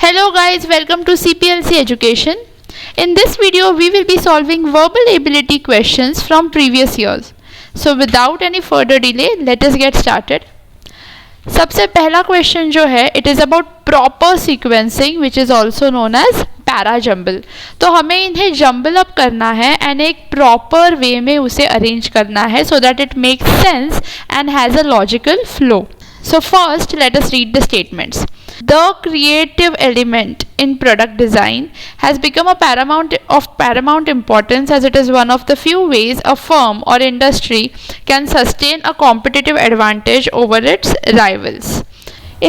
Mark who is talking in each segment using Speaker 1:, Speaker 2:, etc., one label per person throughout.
Speaker 1: Hello guys, welcome to CPLC Education. In this video, we will be solving verbal ability questions from previous years. So without any further delay, let us get started. सबसे पहला question जो है it is about proper sequencing which is also known as para jumble. तो हमें इन्हें jumble up करना है and एक प्रॉपर वे में उसे अरेंज करना है so that it makes sense and has a logical flow. So first, let us read the statements. The creative element in product design has become a paramount importance as it is one of the few ways a firm or industry can sustain a competitive advantage over its rivals.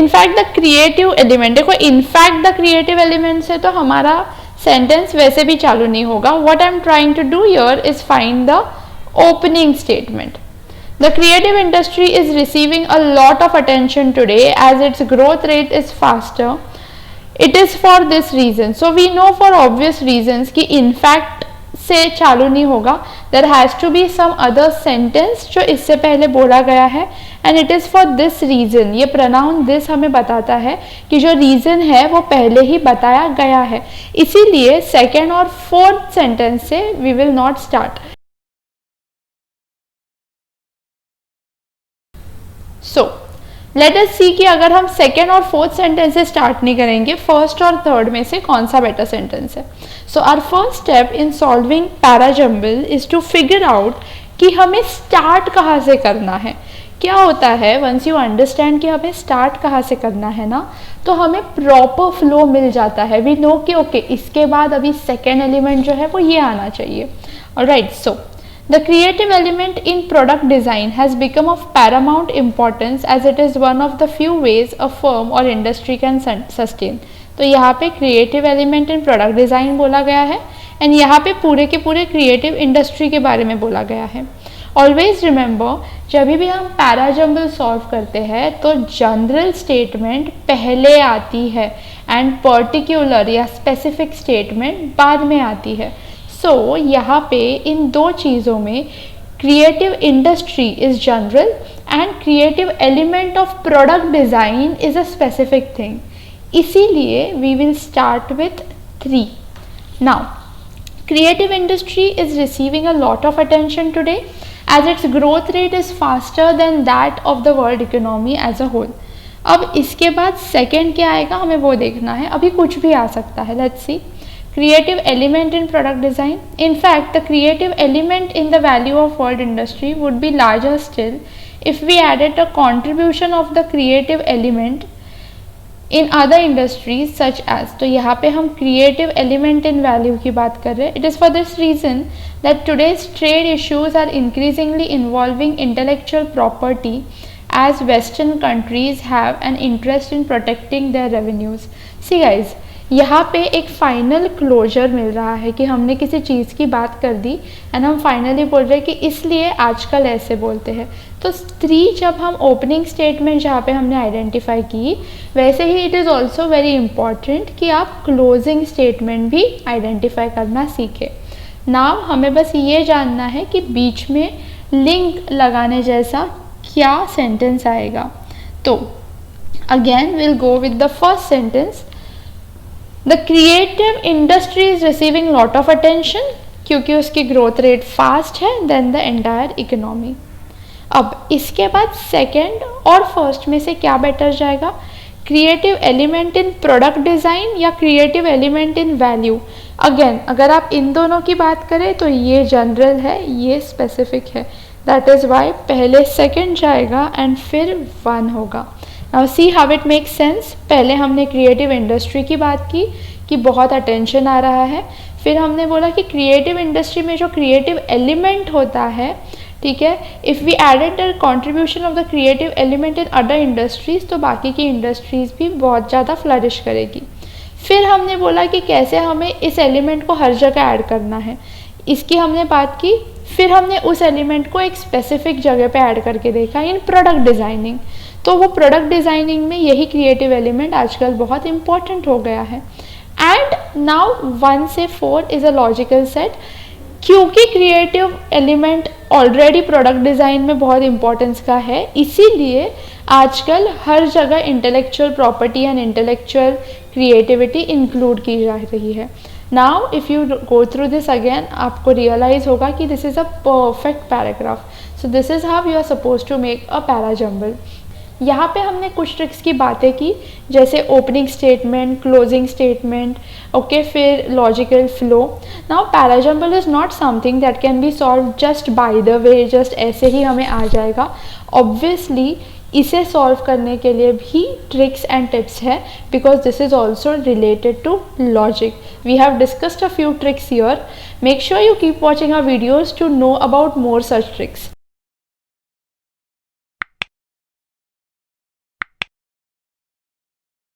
Speaker 1: In fact, the creative element, देखो in fact the creative element से तो हमारा sentence वैसे भी चालू नहीं होगा. What I am trying to do here is find the opening statement. The creative industry is receiving a lot of attention today as its growth rate is faster. It is for this reason. So we know for obvious reasons कि in fact से चालू नहीं होगा. There has to be some other sentence जो इससे पहले बोला गया है and it is for this reason. ये pronoun this हमें बताता है कि जो reason है वो पहले ही बताया गया है. इसीलिए second और fourth sentence से we will not start. So let us see कि अगर हम सेकेंड और फोर्थ सेंटेंस से स्टार्ट नहीं करेंगे, फर्स्ट और थर्ड में से कौन सा बेटर सेंटेंस है. So our first step in solving para jumble is to figure out कि हमें स्टार्ट कहाँ से करना है. क्या होता है वंस यू अंडरस्टैंड कि हमें स्टार्ट कहाँ से करना है ना, तो हमें प्रॉपर फ्लो मिल जाता है. वी नो कि ओके इसके बाद अभी सेकेंड एलिमेंट जो है वो ये आना चाहिए. Alright, so the creative element in product design has become of paramount importance as it is one of the few ways a firm or industry can sustain. तो यहाँ पे creative element in product design बोला गया है and यहाँ पे पूरे के पूरे creative industry के बारे में बोला गया है. Always remember, जब भी हम पैरा जम्बल सॉल्व करते हैं तो जनरल स्टेटमेंट पहले आती है एंड पर्टिकुलर या स्पेसिफिक स्टेटमेंट बाद में आती है. सो यहाँ पे इन दो चीज़ों में creative industry is general and creative element of product design is a specific thing. इसीलिए we will start with 3. Now creative industry is receiving a lot of attention today as its growth rate is faster than that of the world economy as a whole. अब इसके बाद second क्या आएगा हमें वो देखना है. अभी कुछ भी आ सकता है. Let's see. Creative element in product design. In fact, the creative element in the value of world industry would be larger still if we added a contribution of the creative element in other industries such as. तो यहाँ पे हम creative element in value की बात कर रहे हैं. It is for this reason that today's trade issues are increasingly involving intellectual property as Western countries have an interest in protecting their revenues. See guys, यहाँ पे एक फाइनल क्लोजर मिल रहा है कि हमने किसी चीज़ की बात कर दी एंड हम फाइनली बोल रहे हैं कि इसलिए आजकल ऐसे बोलते हैं. तो 3 जब हम ओपनिंग स्टेटमेंट जहाँ पे हमने आइडेंटिफाई की, वैसे ही it is also very important कि आप क्लोजिंग स्टेटमेंट भी आइडेंटिफाई करना सीखें. नाउ हमें बस ये जानना है कि बीच में लिंक लगाने जैसा क्या सेंटेंस आएगा. तो again will go with the first sentence. The creative industry is receiving lot of attention क्योंकि उसकी growth rate fast है than the entire economy. अब इसके बाद सेकेंड और फर्स्ट में से क्या बेटर जाएगा. Creative element in product design या creative element in value. Again अगर आप इन दोनों की बात करें तो ये जनरल है, ये स्पेसिफिक है. दैट इज़ वाई पहले सेकेंड जाएगा एंड फिर 1 होगा. Now see how it makes sense. पहले हमने क्रिएटिव इंडस्ट्री की बात की कि बहुत अटेंशन आ रहा है. फिर हमने बोला कि क्रिएटिव इंडस्ट्री में जो क्रिएटिव एलिमेंट होता है, ठीक है, if we added the contribution of the creative element in other industries तो बाकी की इंडस्ट्रीज़ भी बहुत ज़्यादा फ्लरिश करेगी. फिर हमने बोला कि कैसे हमें इस एलिमेंट को हर जगह ऐड करना है, इसकी हमने बात की. फिर हमने उस एलिमेंट को एक स्पेसिफिक जगह पे ऐड करके देखा इन प्रोडक्ट डिज़ाइनिंग. तो वो प्रोडक्ट डिज़ाइनिंग में यही क्रिएटिव एलिमेंट आजकल बहुत इंपॉर्टेंट हो गया है. एंड नाउ 1 से 4 इज़ अ लॉजिकल सेट. क्योंकि creative element already product design में बहुत इंपॉर्टेंस का है, इसीलिए आजकल हर जगह intellectual property and intellectual creativity include की जा रही है. Now if you go through this again, आपको रियलाइज़ होगा कि this is a perfect paragraph. So this is how you are suppose to make a para jumble. यहाँ पे हमने कुछ ट्रिक्स की बातें की, जैसे opening statement, closing statement, okay, फिर logical flow. Now parajumble is not something that can be solve just by the way, just ऐसे ही हमें आ जाएगा. ऑब्वियसली इसे सॉल्व करने के लिए भी ट्रिक्स एंड टिप्स है, because this is also related to logic. We have discussed a few tricks here. Make sure you keep watching our videos to know about more such tricks.